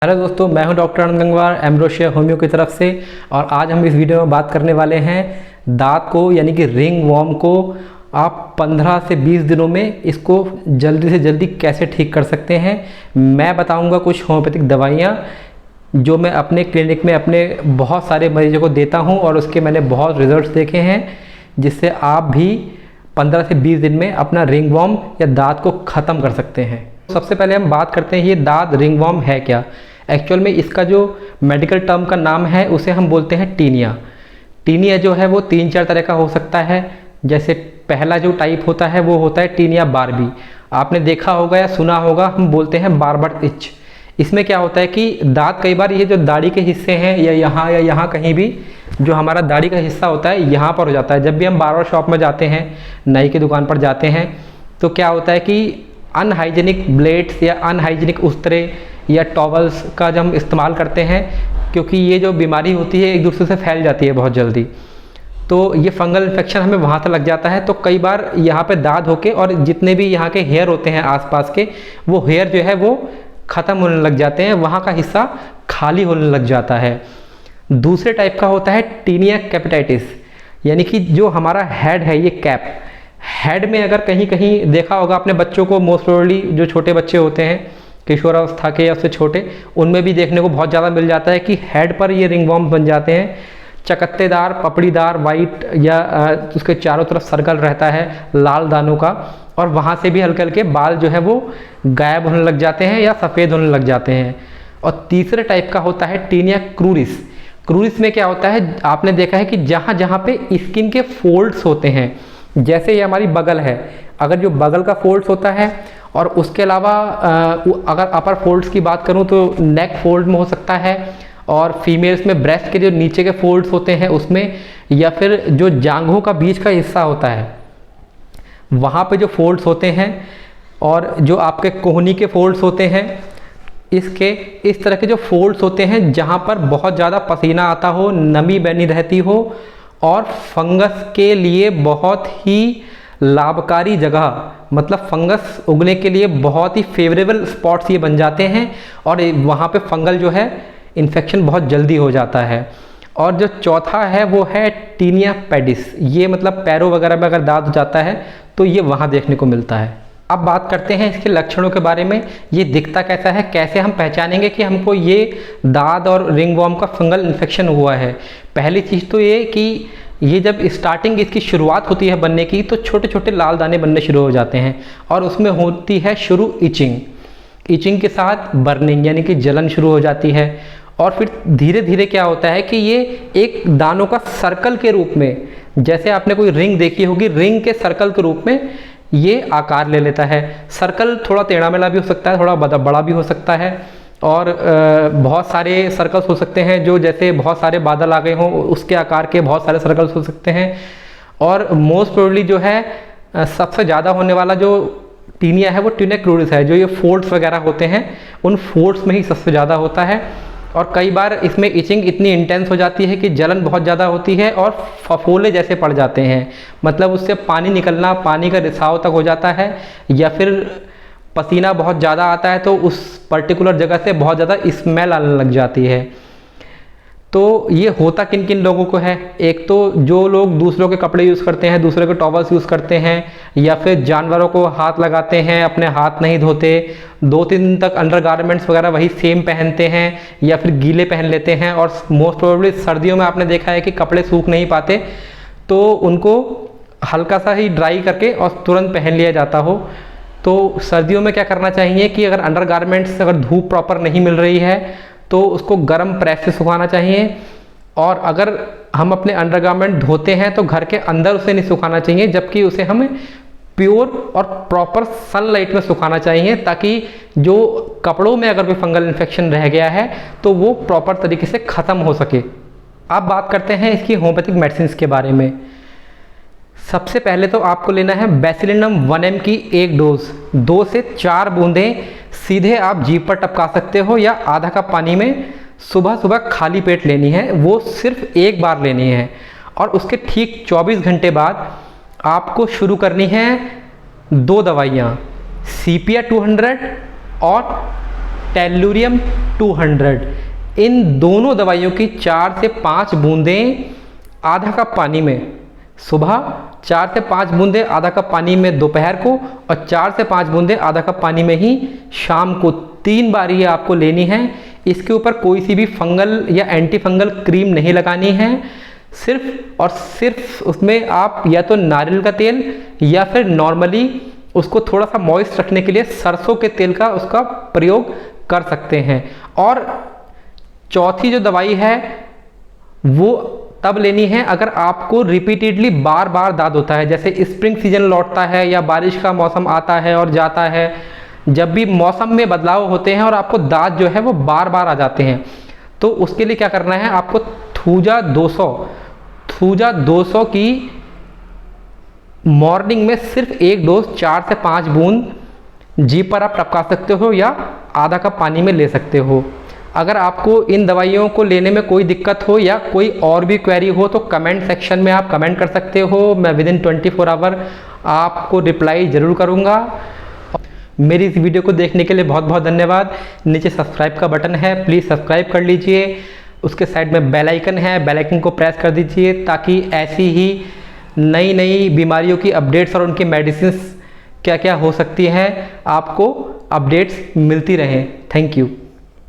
Hello दोस्तों, मैं हूं डॉक्टर आनंद गंगवार एम्ब्रोशिया होम्यो की तरफ से। और आज हम इस वीडियो में बात करने वाले हैं दांत को यानी कि रिंग वॉर्म को आप 15 से 20 दिनों में इसको जल्दी से जल्दी कैसे ठीक कर सकते हैं। मैं बताऊंगा कुछ होम्योपैथिक दवाइयाँ जो मैं अपने क्लिनिक में अपने बहुत सारे मरीजों को देता हूं और उसके मैंने बहुत रिजल्ट्स देखे हैं, जिससे आप भी 15 से 20 दिन में अपना रिंग वॉर्म या दांत को ख़त्म कर सकते हैं। सबसे पहले हम बात करते हैं ये दांत रिंग वॉर्म है क्या। एक्चुअल में इसका जो मेडिकल टर्म का नाम है उसे हम बोलते हैं टीनिया। टीनिया जो है वो 3-4 तरह का हो सकता है। जैसे पहला जो टाइप होता है वो होता है टीनिया बार्बी। आपने देखा होगा या सुना होगा, हम बोलते हैं बार्बर इच। इसमें क्या होता है कि दांत कई बार ये जो दाढ़ी के हिस्से हैं या यहाँ कहीं भी जो हमारा दाढ़ी का हिस्सा होता है यहाँ पर हो जाता है। जब भी हम बार्बर शॉप में जाते हैं, नाई की दुकान पर जाते हैं, तो क्या होता है कि अनहाइजीनिक ब्लेड्स या अनहाइजीनिक उस्तरे या टॉवल्स का जब हम इस्तेमाल करते हैं, क्योंकि ये जो बीमारी होती है एक दूसरे से फैल जाती है बहुत जल्दी, तो ये फंगल इन्फेक्शन हमें वहाँ से लग जाता है। तो कई बार यहाँ पे दाद होके और जितने भी यहाँ के हेयर होते हैं आसपास के, वो हेयर जो है वो ख़त्म होने लग जाते हैं, वहाँ का हिस्सा खाली होने लग जाता है। दूसरे टाइप का होता है टीनिया कैपिटाइटिस, यानी कि जो हमारा हेड है, ये कैप हेड में अगर कहीं कहीं देखा होगा आपने बच्चों को, मोस्ट प्रोबेबली जो छोटे बच्चे होते हैं किशोरावस्था के या उससे छोटे, उनमें भी देखने को बहुत ज़्यादा मिल जाता है कि हेड पर ये रिंग वॉर्म बन जाते हैं। चकत्तेदार, पपड़ीदार, वाइट या उसके चारों तरफ सर्कल रहता है लाल दानों का, और वहाँ से भी हल्के हल्के बाल जो है वो गायब होने लग जाते हैं या सफ़ेद होने लग जाते हैं। और तीसरे टाइप का होता है टीनिया क्रूरिस। क्रूरिस में क्या होता है, आपने देखा है कि जहाँ जहाँ पे स्किन के फोल्ड्स होते हैं, जैसे ये हमारी बगल है, अगर जो बगल का फोल्ड्स होता है, और उसके अलावा अगर अपर फोल्ड्स की बात करूं तो नेक फोल्ड में हो सकता है, और फीमेल्स में ब्रेस्ट के जो नीचे के फोल्ड्स होते हैं उसमें, या फिर जो जांघों का बीच का हिस्सा होता है वहाँ पे जो फोल्ड्स होते हैं, और जो आपके कोहनी के फोल्ड्स होते हैं, इसके इस तरह के जो फोल्ड्स होते हैं जहाँ पर बहुत ज़्यादा पसीना आता हो, नमी बनी रहती हो, और फंगस के लिए बहुत ही लाभकारी जगह, मतलब फंगस उगने के लिए बहुत ही फेवरेबल स्पॉट्स ये बन जाते हैं, और वहाँ पे फंगल जो है इन्फेक्शन बहुत जल्दी हो जाता है। और जो चौथा है वो है टीनिया पेडिस। ये मतलब पैरों वगैरह में अगर दाद हो जाता है तो ये वहाँ देखने को मिलता है। अब बात करते हैं इसके लक्षणों के बारे में। ये दिखता कैसा है, कैसे हम पहचानेंगे कि हमको ये दाद और रिंग वॉर्म का फंगल इन्फेक्शन हुआ है। पहली चीज़ तो ये कि ये जब स्टार्टिंग इसकी शुरुआत होती है बनने की, तो छोटे छोटे लाल दाने बनने शुरू हो जाते हैं, और उसमें होती है शुरू इचिंग के साथ बर्निंग, यानी कि जलन शुरू हो जाती है। और फिर धीरे धीरे क्या होता है कि ये एक दानों का सर्कल के रूप में, जैसे आपने कोई रिंग देखी होगी, रिंग के सर्कल के रूप में ये आकार ले लेता है। सर्कल थोड़ा टेढ़ा मेढ़ा भी हो सकता है, थोड़ा बड़ा भी हो सकता है, और बहुत सारे सर्कल्स हो सकते हैं, जो जैसे बहुत सारे बादल आ गए हों उसके आकार के बहुत सारे सर्कल्स हो सकते हैं। और मोस्ट प्रोबेबली जो है सबसे ज़्यादा होने वाला जो टीनिया है वो टीनिया क्रूरिस है। जो ये फोल्ड्स वगैरह होते हैं उन फोल्ड्स में ही सबसे ज़्यादा होता है, और कई बार इसमें इचिंग इतनी इंटेंस हो जाती है कि जलन बहुत ज़्यादा होती है और फफोले जैसे पड़ जाते हैं, मतलब उससे पानी निकलना, पानी का रिसाव तक हो जाता है, या फिर पसीना बहुत ज़्यादा आता है तो उस पर्टिकुलर जगह से बहुत ज़्यादा स्मेल आने लग जाती है। तो ये होता किन किन लोगों को है, एक तो जो लोग दूसरों के कपड़े यूज़ करते हैं, दूसरे के टॉवल्स यूज़ करते हैं, या फिर जानवरों को हाथ लगाते हैं, अपने हाथ नहीं धोते, 2-3 दिन तक अंडरगारमेंट्स वगैरह वही सेम पहनते हैं, या फिर गीले पहन लेते हैं, और मोस्ट प्रोबेबली सर्दियों में आपने देखा है कि कपड़े सूख नहीं पाते तो उनको हल्का सा ही ड्राई करके और तुरंत पहन लिया जाता हो। तो सर्दियों में क्या करना चाहिए कि अगर अंडरगारमेंट्स अगर धूप प्रॉपर नहीं मिल रही है तो उसको गर्म प्रेस से सुखाना चाहिए, और अगर हम अपने अंडरगारमेंट धोते हैं तो घर के अंदर उसे नहीं सुखाना चाहिए, जबकि उसे हमें प्योर और प्रॉपर सनलाइट में सुखाना चाहिए, ताकि जो कपड़ों में अगर कोई फंगल इन्फेक्शन रह गया है तो वो प्रॉपर तरीके से ख़त्म हो सके। अब बात करते हैं इसकी होम्योपैथिक मेडिसिन के बारे में। सबसे पहले तो आपको लेना है बेसिलिनम 1 mg की एक डोज, 2 से 4 बूंदें सीधे आप जीभ पर टपका सकते हो, या आधा कप पानी में सुबह सुबह खाली पेट लेनी है। वो सिर्फ एक बार लेनी है, और उसके ठीक 24 घंटे बाद आपको शुरू करनी है 2 दवाइयाँ, CPR 200 और टेल्लुरियम 200। इन दोनों दवाइयों की 4 से 5 बूंदें आधा कप पानी में सुबह, 4 से 5 बूंदें आधा कप पानी में दोपहर को, और 4 से 5 बूंदें आधा कप पानी में ही शाम को, 3 बार ये आपको लेनी है। इसके ऊपर कोई सी भी फंगल या एंटी फंगल क्रीम नहीं लगानी है। सिर्फ और सिर्फ उसमें आप या तो नारियल का तेल या फिर नॉर्मली उसको थोड़ा सा मॉइस्ट रखने के लिए सरसों के तेल का उसका प्रयोग कर सकते हैं। और चौथी जो दवाई है वो तब लेनी है अगर आपको रिपीटेडली बार बार दाद होता है, जैसे स्प्रिंग सीजन लौटता है या बारिश का मौसम आता है और जाता है, जब भी मौसम में बदलाव होते हैं और आपको दाद जो है वो बार बार आ जाते हैं, तो उसके लिए क्या करना है, आपको थूजा 200 की मॉर्निंग में सिर्फ एक डोज 4 से 5 बूंद जीभ पर आप टपका सकते हो या आधा कप पानी में ले सकते हो। अगर आपको इन दवाइयों को लेने में कोई दिक्कत हो या कोई और भी क्वेरी हो तो कमेंट सेक्शन में आप कमेंट कर सकते हो। मैं विदिन 24 आवर आपको रिप्लाई ज़रूर करूँगा। मेरी इस वीडियो को देखने के लिए बहुत बहुत धन्यवाद। नीचे सब्सक्राइब का बटन है, प्लीज़ सब्सक्राइब कर लीजिए। उसके साइड में बेल आइकन है, बेल आइकन को प्रेस कर दीजिए ताकि ऐसी ही नई नई बीमारियों की अपडेट्स और उनकी मेडिसिन क्या क्या हो सकती हैं आपको अपडेट्स मिलती रहें। Thank you.